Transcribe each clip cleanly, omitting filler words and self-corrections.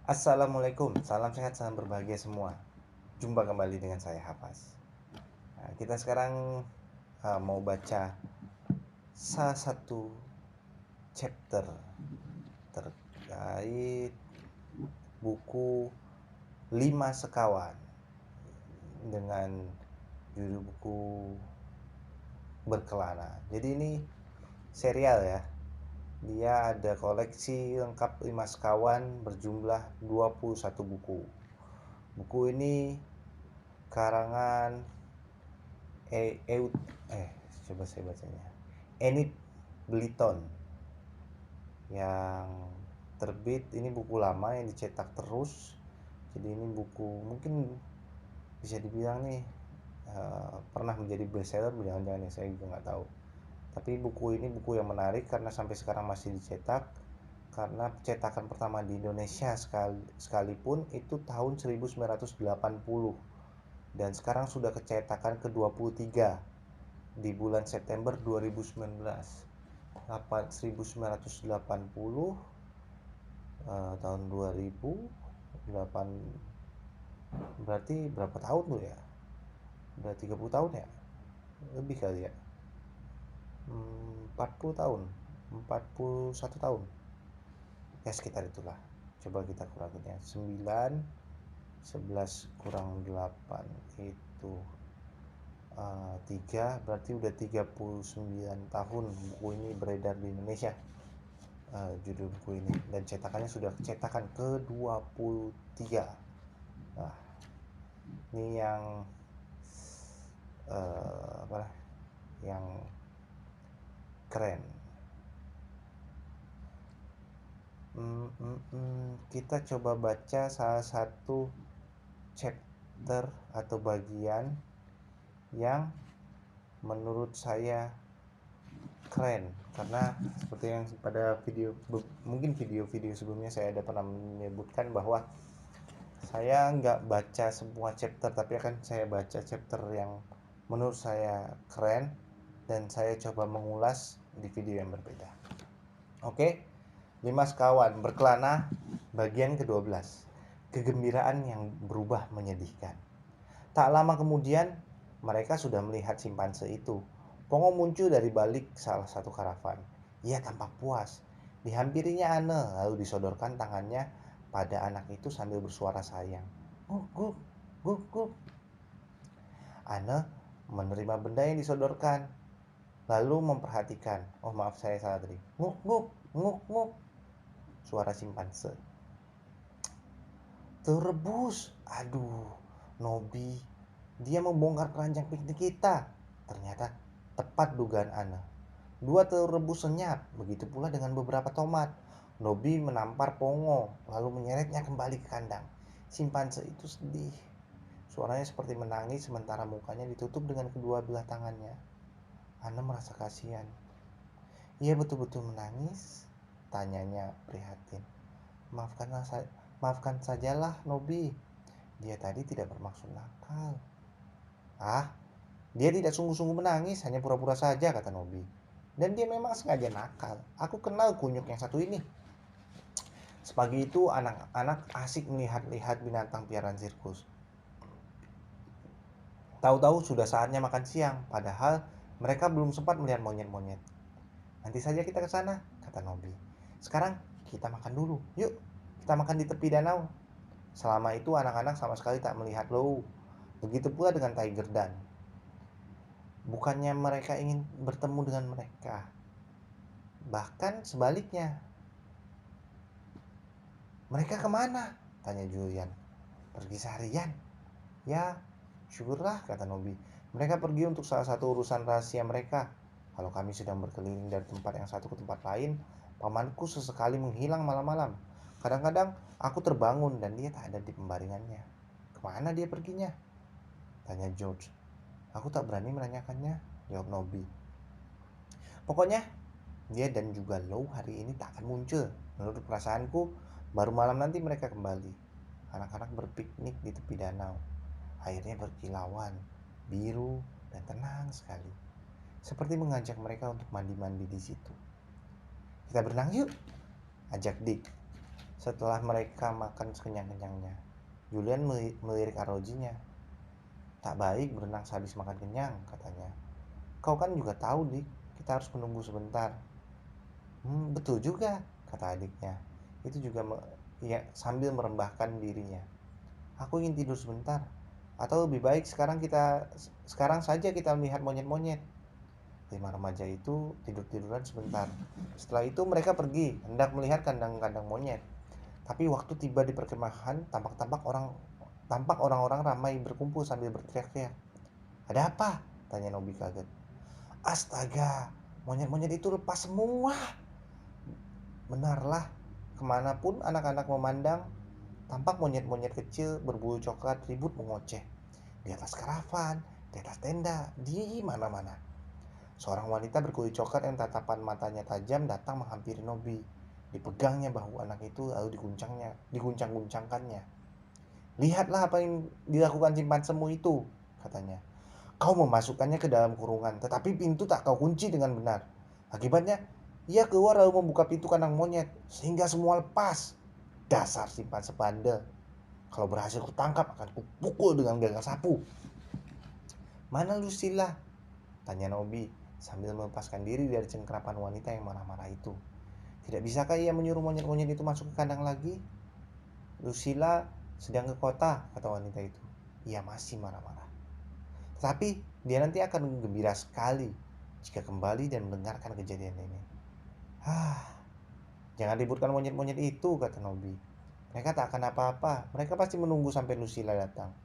Assalamualaikum, salam sehat, salam berbahagia semua. Jumpa kembali dengan saya Hafaz. Nah, kita sekarang mau baca salah satu chapter terkait buku Lima Sekawan dengan judul buku Berkelana. Jadi ini serial ya. Dia ada koleksi lengkap 5 sekawan berjumlah 21 buku. Buku ini karangan E, Eut, coba saya bacanya. Enid Blyton yang terbit, ini buku lama yang dicetak terus. Jadi ini buku mungkin bisa dibilang nih pernah menjadi bestseller, jangan-jangan ya, saya juga nggak tahu. Tapi buku ini buku yang menarik karena sampai sekarang masih dicetak, karena cetakan pertama di Indonesia sekalipun itu tahun 1980 dan sekarang sudah kecetakan ke-23 di bulan September 2019. 1980 tahun 2008, berarti berapa tahun tuh ya? Udah 30 tahun ya? Lebih kali ya. 40 tahun, 41 tahun. Ya sekitar itulah. Coba kita kurangin ya. 9 11 kurang 8 itu 3, berarti udah 39 tahun buku ini beredar di Indonesia. Judul buku ini, dan cetakannya sudah cetakan ke-23. Nah, ini yang apa yang keren. Kita coba baca salah satu chapter atau bagian yang menurut saya keren, karena seperti yang pada mungkin video-video sebelumnya saya ada pernah menyebutkan bahwa saya nggak baca semua chapter, tapi akan saya baca chapter yang menurut saya keren dan saya coba mengulas di video yang berbeda. Oke, 5 sekawan berkelana bagian ke-12. Kegembiraan yang berubah menyedihkan. Tak lama kemudian mereka sudah melihat simpanse itu. Pongo muncul dari balik salah satu karavan. Ia tampak puas. Dihampirinya Ane, lalu disodorkan tangannya pada anak itu sambil bersuara sayang. Guk, guk, guk, guk. Ane menerima benda yang disodorkan, lalu memperhatikan. Oh maaf, saya salah tadi. Nguk, nguk, nguk, nguk. Suara simpanse. Terebus. Aduh, Nobi. Dia membongkar keranjang piknik kita. Ternyata tepat dugaan Ana. 2 telur rebus senyap, begitu pula dengan beberapa tomat. Nobi menampar Pongo, lalu menyeretnya kembali ke kandang. Simpanse itu sedih. Suaranya seperti menangis sementara mukanya ditutup dengan kedua belah tangannya. Ana merasa kasihan. Ia betul-betul menangis? Tanyanya prihatin. Maafkan sajalah, Nobi. Dia tadi tidak bermaksud nakal. Ah, dia tidak sungguh-sungguh menangis, hanya pura-pura saja, kata Nobi. Dan dia memang sengaja nakal. Aku kenal kunyuk yang satu ini. Sepagi itu anak-anak asik melihat-lihat binatang piaraan sirkus. Tahu-tahu sudah saatnya makan siang, padahal mereka belum sempat melihat monyet-monyet. Nanti saja kita ke sana, kata Nobi. Sekarang kita makan dulu. Yuk, kita makan di tepi danau. Selama itu anak-anak sama sekali tak melihat Lou. Begitu pula dengan Tiger Dan. Bukannya mereka ingin bertemu dengan mereka, bahkan sebaliknya. Mereka kemana? Tanya Julian. Pergi seharian. Ya, syukurlah, kata Nobi. Mereka pergi untuk salah satu urusan rahasia mereka. Kalau kami sedang berkeliling dari tempat yang satu ke tempat lain, pamanku sesekali menghilang malam-malam. Kadang-kadang aku terbangun dan dia tak ada di pembaringannya. Kemana dia perginya? Tanya George. Aku tak berani menanyakannya, jawab Nobi. Pokoknya, dia dan juga Lou hari ini tak akan muncul. Menurut perasaanku, baru malam nanti mereka kembali. Anak-anak berpiknik di tepi danau. Airnya berkilauan, biru, dan tenang sekali. Seperti mengajak mereka untuk mandi-mandi di situ. Kita berenang yuk, ajak Dick. Setelah mereka makan sekenyang-kenyangnya, Julian melirik arlojinya. Tak baik berenang sehabis makan kenyang, katanya. Kau kan juga tahu, Dik, kita harus menunggu sebentar. Betul juga, kata adiknya. Itu juga ya, sambil merembahkan dirinya. Aku ingin tidur sebentar. Atau lebih baik sekarang saja kita melihat monyet-monyet. 5 remaja itu tidur-tiduran sebentar. Setelah itu mereka pergi, hendak melihat kandang-kandang monyet. Tapi waktu tiba di perkemahan, tampak orang-orang ramai berkumpul sambil berteriak-teriak. Ada apa? Tanya Nobi kaget. Astaga, monyet-monyet itu lepas semua. Benarlah, kemanapun anak-anak memandang, tampak monyet-monyet kecil berbulu coklat ribut mengoceh. Di atas karavan, di atas tenda, di mana-mana. Seorang wanita berkulit coklat yang tatapan matanya tajam datang menghampiri Nobi. Dipegangnya bahu anak itu lalu diguncang-guncangkannya. Lihatlah apa yang dilakukan simpansemmu itu, katanya. Kau memasukkannya ke dalam kurungan, tetapi pintu tak kau kunci dengan benar. Akibatnya, ia keluar lalu membuka pintu kandang monyet, sehingga semua lepas. Dasar simpan sebandel. Kalau berhasil kutangkap, akan kupukul dengan gagang sapu. Mana Lucilla? Tanya Nobi, sambil melepaskan diri dari cengkerapan wanita yang marah-marah itu. Tidak bisakah ia menyuruh monyet-monyet itu masuk ke kandang lagi? Lucilla sedang ke kota, kata wanita itu. Ia masih marah-marah. Tetapi dia nanti akan gembira sekali jika kembali dan mendengarkan kejadian ini. Jangan ributkan monyet-monyet itu, kata Nobi. Mereka tak akan apa-apa. Mereka pasti menunggu sampai Lucilla datang.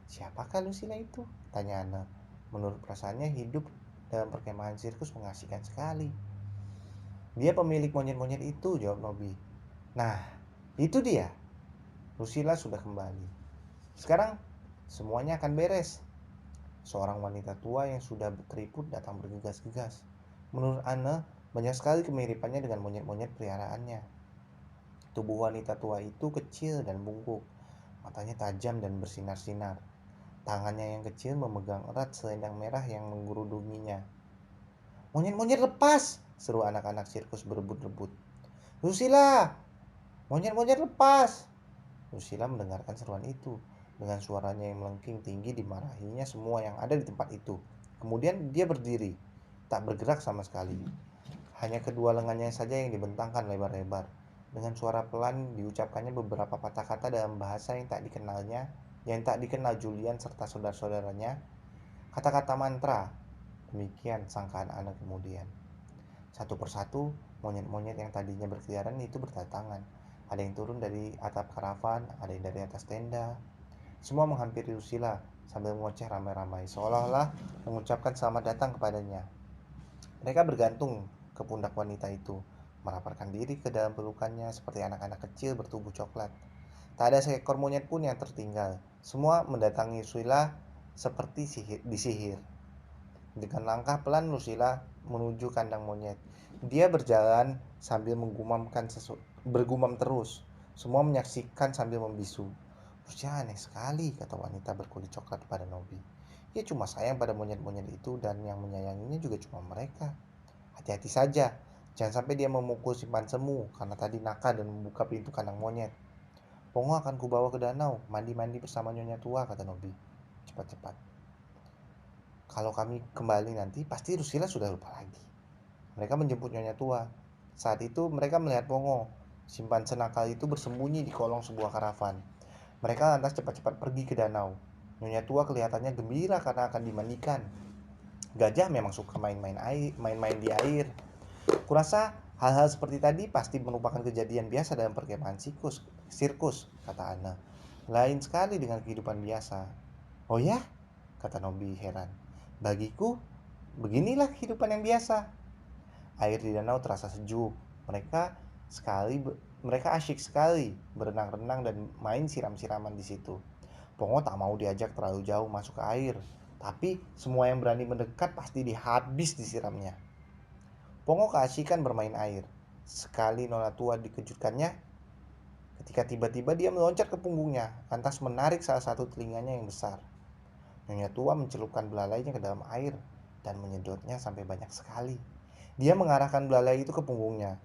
Siapakah Lucilla itu? Tanya Anna. Menurut perasaannya hidup dalam perkemahan sirkus mengasihkan sekali. Dia pemilik monyet-monyet itu, jawab Nobi. Nah, itu dia. Lucilla sudah kembali. Sekarang semuanya akan beres. Seorang wanita tua yang sudah keriput datang bergegas-gegas. Menurut Anna, banyak sekali kemiripannya dengan monyet-monyet peliharaannya. Tubuh wanita tua itu kecil dan bungkuk. Matanya tajam dan bersinar-sinar. Tangannya yang kecil memegang erat selendang merah yang menggerudunginya. Monyet-monyet lepas, seru anak-anak sirkus berebut-rebut. Lucilla, monyet-monyet lepas. Lucilla mendengarkan seruan itu. Dengan suaranya yang melengking tinggi dimarahinya semua yang ada di tempat itu. Kemudian dia berdiri, tak bergerak sama sekali. Hanya kedua lengannya saja yang dibentangkan lebar-lebar. Dengan suara pelan diucapkannya beberapa patah kata dalam bahasa yang tak dikenal Julian serta saudara-saudaranya. Kata-kata mantra. Demikian sangkaan anak kemudian. Satu persatu, monyet-monyet yang tadinya berkeliaran itu berdatangan. Ada yang turun dari atap karavan, ada yang dari atas tenda. Semua menghampiri Lucilla sambil mengoceh ramai-ramai, seolah-olah mengucapkan selamat datang kepadanya. Mereka bergantung ke pundak wanita itu, meraparkan diri ke dalam pelukannya seperti anak-anak kecil bertubuh coklat. Tak ada seekor monyet pun yang tertinggal. Semua mendatangi Lucilla seperti disihir. Dengan langkah pelan Lucilla menuju kandang monyet. Dia berjalan sambil bergumam terus. Semua menyaksikan sambil membisu. Lucilla aneh sekali, kata wanita berkulit coklat pada Nobi. Ia cuma sayang pada monyet-monyet itu dan yang menyayanginya juga cuma mereka. Hati-hati saja, jangan sampai dia memukul simpan semu karena tadi nakal dan membuka pintu kandang monyet. Pongo akan kubawa ke danau, mandi-mandi bersama nyonya tua, kata Nobi. Cepat-cepat. Kalau kami kembali nanti, pasti Lucilla sudah lupa lagi. Mereka menjemput nyonya tua. Saat itu mereka melihat Pongo. Simpan senakal itu bersembunyi di kolong sebuah karavan. Mereka lantas cepat-cepat pergi ke danau. Nyonya tua kelihatannya gembira karena akan dimandikan. Gajah memang suka main-main di air. Kurasa hal-hal seperti tadi pasti merupakan kejadian biasa dalam perkemahan sirkus, kata Anna. Lain sekali dengan kehidupan biasa. Oh ya? Kata Nobi heran. Bagiku, beginilah kehidupan yang biasa. Air di danau terasa sejuk. Mereka asyik sekali berenang-renang dan main siram-siraman di situ. Pongo tak mau diajak terlalu jauh masuk ke air, tapi semua yang berani mendekat pasti dihabis disiramnya. Pongo keasikan bermain air. Sekali nona tua dikejutkannya ketika tiba-tiba dia meloncat ke punggungnya, lantas menarik salah satu telinganya yang besar. Nyonya tua mencelupkan belalainya ke dalam air dan menyedotnya sampai banyak sekali. Dia mengarahkan belalai itu ke punggungnya.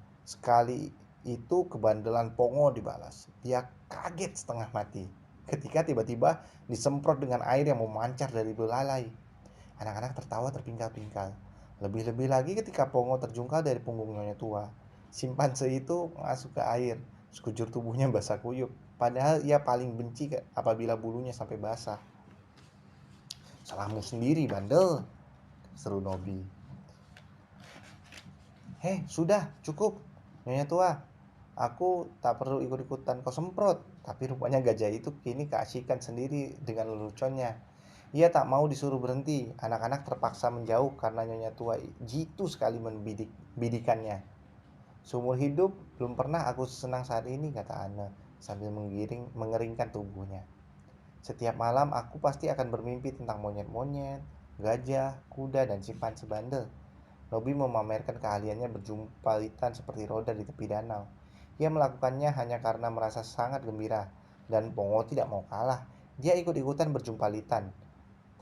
Itu kebandelan Pongo dibalas. Dia kaget setengah mati ketika tiba-tiba disemprot dengan air yang memancar dari belalai. Anak-anak tertawa terpingkal-pingkal. Lebih-lebih lagi ketika Pongo terjungkal dari punggung Nyonya Tua. Simpanse itu masuk ke air. Sekujur tubuhnya basah kuyup. Padahal ia paling benci apabila bulunya sampai basah. Salahmu sendiri, bandel, seru Nobi. Hei, sudah, cukup. Nyonya Tua, aku tak perlu ikut-ikutan kau semprot. Tapi rupanya gajah itu kini keasikan sendiri dengan leluconnya. Ia tak mau disuruh berhenti. Anak-anak terpaksa menjauh karena Nyonya Tua jitu sekali bidikannya. Seumur hidup belum pernah aku senang saat ini, kata Anne sambil mengeringkan tubuhnya. Setiap malam aku pasti akan bermimpi tentang monyet-monyet, gajah, kuda, dan simpanse bandel. Robby memamerkan keahliannya berjumpalitan seperti roda di tepi danau. Ia melakukannya hanya karena merasa sangat gembira, dan Pongo tidak mau kalah. Dia ikut-ikutan berjumpalitan.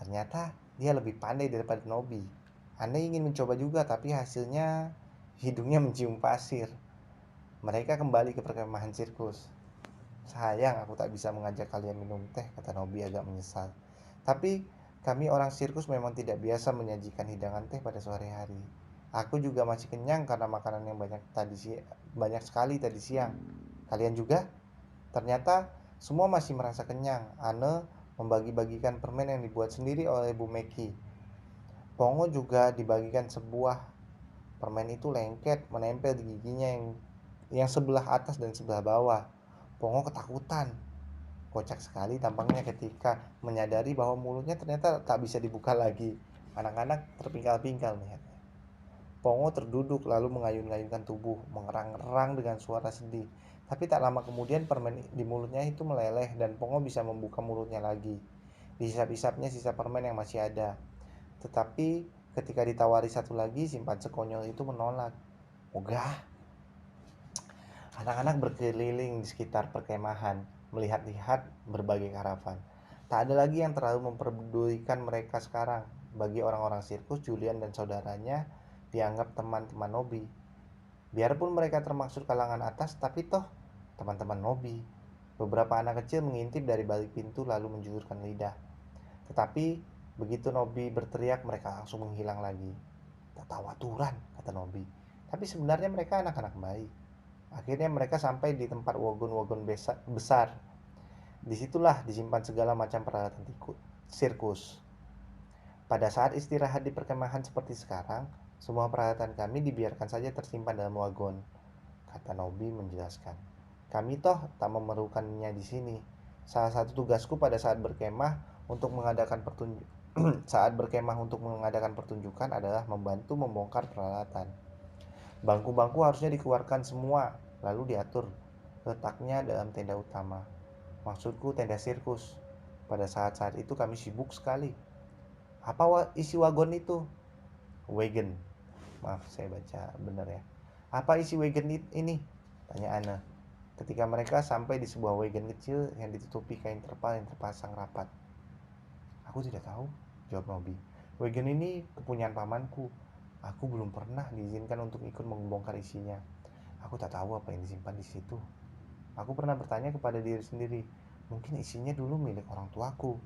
Ternyata dia lebih pandai daripada Nobby. Anda ingin mencoba juga, tapi hasilnya hidungnya mencium pasir. Mereka kembali ke perkemahan sirkus. Sayang aku tak bisa mengajak kalian minum teh, kata Nobby agak menyesal. Tapi kami orang sirkus memang tidak biasa menyajikan hidangan teh pada sore hari. Aku juga masih kenyang karena makanan yang banyak sekali tadi siang. Kalian juga? Ternyata semua masih merasa kenyang. Anne membagi-bagikan permen yang dibuat sendiri oleh Bu Meki. Pongo juga dibagikan sebuah permen itu lengket menempel di giginya yang sebelah atas dan sebelah bawah. Pongo ketakutan. Kocak sekali tampangnya ketika menyadari bahwa mulutnya ternyata tak bisa dibuka lagi. Anak-anak terpingkal-pingkal melihatnya. Pongo terduduk lalu mengayun-ayunkan tubuh, mengerang-erang dengan suara sedih. Tapi tak lama kemudian permen di mulutnya itu meleleh dan Pongo bisa membuka mulutnya lagi. Dihisap-hisapnya sisa permen yang masih ada. Tetapi ketika ditawari satu lagi, simpanse konyol itu menolak. Ogah. Anak-anak berkeliling di sekitar perkemahan, melihat-lihat berbagai karavan. Tak ada lagi yang terlalu memperdulikan mereka sekarang. Bagi orang-orang sirkus, Julian dan saudaranya dianggap teman-teman Nobby. Biarpun mereka termasuk kalangan atas, tapi toh teman-teman Nobby. Beberapa anak kecil mengintip dari balik pintu lalu menjulurkan lidah. Tetapi begitu Nobby berteriak, mereka langsung menghilang lagi. Tak tahu aturan, kata Nobby. Tapi sebenarnya mereka anak-anak baik. Akhirnya mereka sampai di tempat wagon-wagon besar. Disitulah disimpan segala macam peralatan sirkus. Pada saat istirahat di perkemahan seperti sekarang, semua peralatan kami dibiarkan saja tersimpan dalam wagon, kata Nobby menjelaskan. Kami toh tak memerlukannya di sini. Salah satu tugasku pada saat berkemah untuk mengadakan pertunjukan adalah membantu membongkar peralatan. Bangku-bangku harusnya dikeluarkan semua, lalu diatur letaknya dalam tenda utama. Maksudku tenda sirkus. Pada saat-saat itu kami sibuk sekali. Apa isi wagon itu? Wagon. Maaf, saya baca benar ya. Apa isi wagon ini? Tanya Anna. Ketika mereka sampai di sebuah wagon kecil yang ditutupi kain terpal yang terpasang rapat. Aku tidak tahu, jawab Nobby. Wagon ini kepunyaan pamanku. Aku belum pernah diizinkan untuk ikut membongkar isinya. Aku tak tahu apa yang disimpan di situ. Aku pernah bertanya kepada diri sendiri, mungkin isinya dulu milik orang tuaku.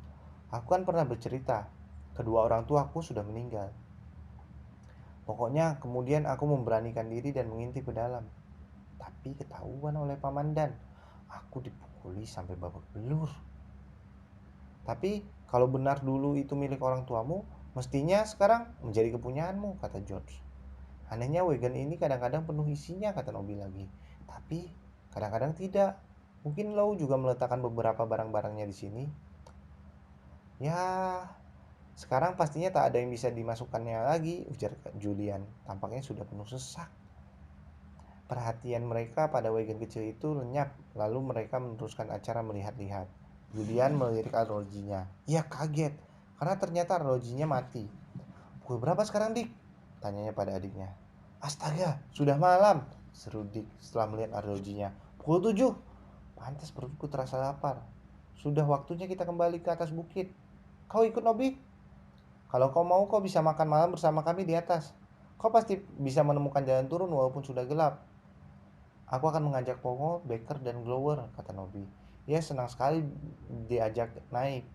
Aku kan pernah bercerita, kedua orang tuaku sudah meninggal. Pokoknya kemudian aku memberanikan diri dan mengintip ke dalam. Tapi ketahuan oleh Paman Dan, aku dipukuli sampai babak belur. Tapi kalau benar dulu itu milik orang tuamu, mestinya sekarang menjadi kepunyaanmu, kata George. Anehnya wagon ini kadang-kadang penuh isinya, kata Nobby lagi. Tapi kadang-kadang tidak. Mungkin Lau juga meletakkan beberapa barang-barangnya di sini. Ya, sekarang pastinya tak ada yang bisa dimasukkannya lagi, ujar Julian. Tampaknya sudah penuh sesak. Perhatian mereka pada wagon kecil itu lenyap, lalu mereka meneruskan acara melihat-lihat. Julian melirik arlojinya. Ia kaget, karena ternyata arlojinya mati. Pukul berapa sekarang, Dik? Tanyanya pada adiknya. Astaga, sudah malam, seru Dik setelah melihat arlojinya. Pukul 7. Pantas perutku terasa lapar. Sudah waktunya kita kembali ke atas bukit. Kau ikut, Nobby? Kalau kau mau, kau bisa makan malam bersama kami di atas. Kau pasti bisa menemukan jalan turun walaupun sudah gelap. Aku akan mengajak Pongo, Baker, dan Glower, kata Nobby. Ia senang sekali diajak naik.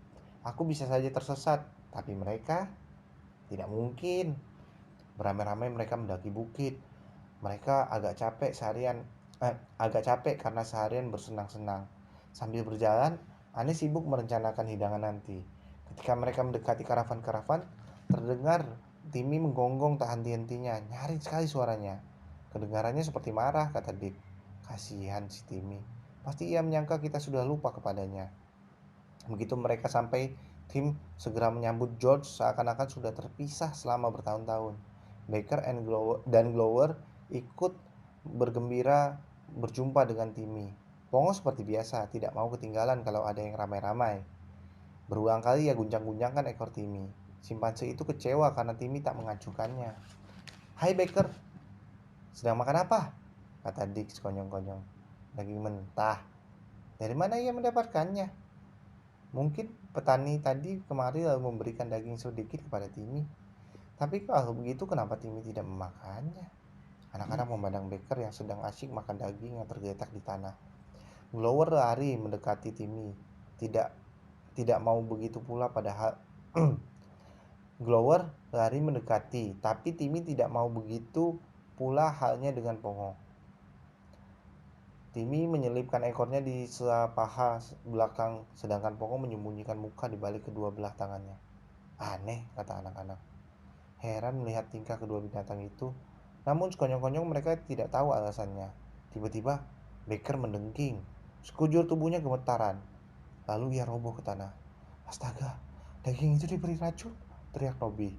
Aku bisa saja tersesat, tapi mereka tidak mungkin. Beramai-ramai mereka mendaki bukit. Mereka agak capek karena seharian bersenang-senang. Sambil berjalan, Ane sibuk merencanakan hidangan nanti. Ketika mereka mendekati karavan-karavan, terdengar Timmy menggonggong tak henti-hentinya. Nyaring sekali suaranya. Kedengarannya seperti marah, kata Dick. Kasihan si Timmy. Pasti ia menyangka kita sudah lupa kepadanya. Begitu mereka sampai, Tim segera menyambut George seakan-akan sudah terpisah selama bertahun-tahun. Baker dan Glower ikut bergembira berjumpa dengan Timmy. Pongo seperti biasa, tidak mau ketinggalan kalau ada yang ramai-ramai. Berulang kali ia guncang-guncangkan ekor Timmy. Simpanse itu kecewa karena Timmy tak mengacuhkannya. Hai Baker, sedang makan apa? Kata Dick sekonyong-konyong. Daging mentah. Dari mana ia mendapatkannya? Mungkin petani tadi kemari lalu memberikan daging sedikit kepada Timmy. Tapi kalau begitu kenapa Timmy tidak memakannya? Anak-anak memandang Baker yang sedang asyik makan daging yang tergeletak di tanah. Glower lari mendekati Timmy. Tidak tidak mau begitu pula padahal Glower lari mendekati, tapi Timmy tidak mau begitu pula halnya dengan Pongo. Timmy menyelipkan ekornya di sela paha belakang, sedangkan Pongo menyembunyikan muka di balik kedua belah tangannya. Aneh, kata anak-anak. Heran melihat tingkah kedua binatang itu, namun sekonyong-konyong mereka tidak tahu alasannya. Tiba-tiba, Baker mendengking. Sekujur tubuhnya gemetaran. Lalu ia roboh ke tanah. Astaga, daging itu diberi racun, teriak Nobby.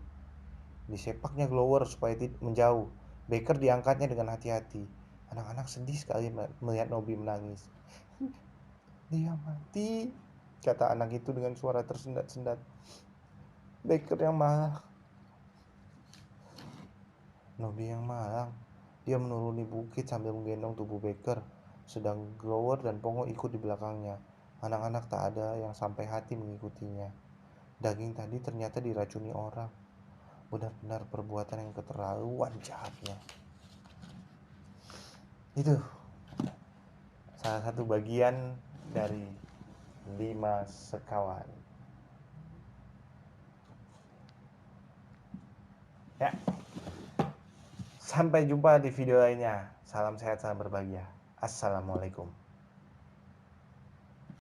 Disepaknya Glower supaya menjauh. Baker diangkatnya dengan hati-hati. Anak-anak sedih sekali melihat Nobby menangis. Dia mati, kata anak itu dengan suara tersendat-sendat. Baker yang malang. Nobby yang malang. Dia menuruni bukit sambil menggendong tubuh Baker, sedang Glower dan Pongo ikut di belakangnya. Anak-anak tak ada yang sampai hati mengikutinya. Daging tadi ternyata diracuni orang. Benar-benar perbuatan yang keterlaluan jahatnya. Itu salah satu bagian dari 5 sekawan. Ya, sampai jumpa di video lainnya. Salam sehat, salam berbahagia. Assalamualaikum.